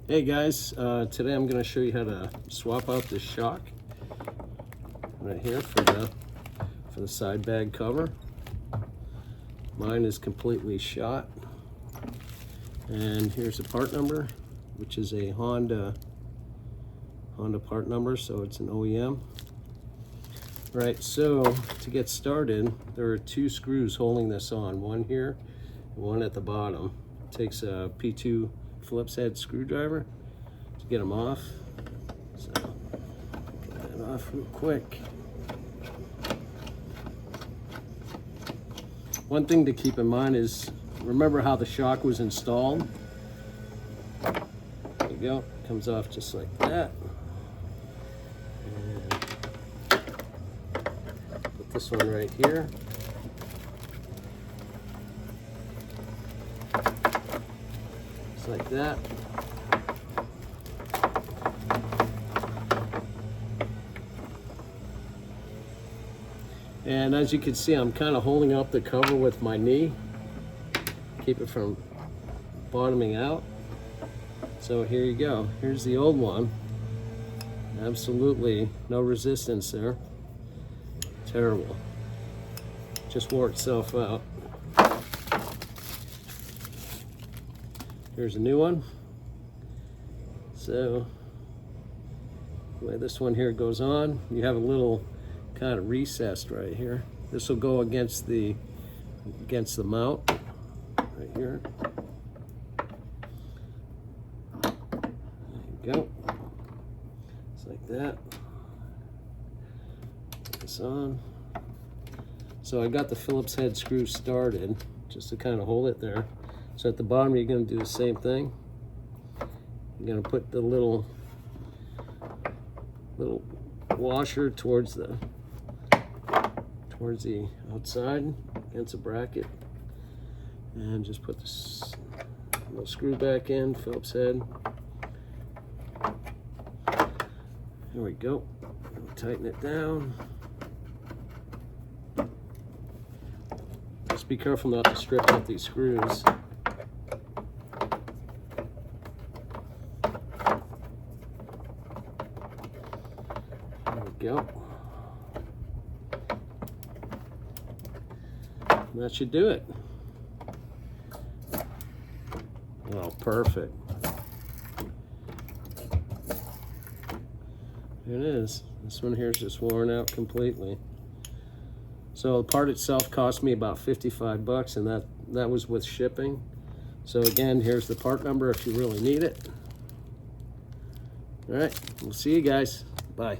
Hey guys, today I'm going to show you how to swap out this shock right here for the side bag cover. Mine is completely shot, and here's the part number, which is a Honda part number, so it's an OEM. Right, so to get started, there are two screws holding this on, one here and one at the bottom. It takes a P2 Phillips head screwdriver to get them off. So get that off real quick. One thing to keep in mind is, remember how the shock was installed? There you go, comes off just like that. And put this one right here. Just like that. And as you can see, I'm kind of holding up the cover with my knee, keep it from bottoming out. So here you go. Here's the old one. Absolutely no resistance there. Terrible. Just wore itself out. Here's a new one. So the way this one here goes on, you have a little kind of recessed right here. This will go against the mount right here. There you go. Just like that. Put this on. So I got the Phillips head screw started just to kind of hold it there. So at the bottom you're going to do the same thing. You're going to put the little washer towards the outside against the bracket, and just put this little screw back in, Phillips head. There we go. Tighten it down. Just be careful not to strip out these screws. There we go. That should do it. Oh, perfect. There it is. This one here is just worn out completely. So the part itself cost me about 55 bucks, and that was with shipping. So again, here's the part number if you really need it. All right, we'll see you guys. Bye.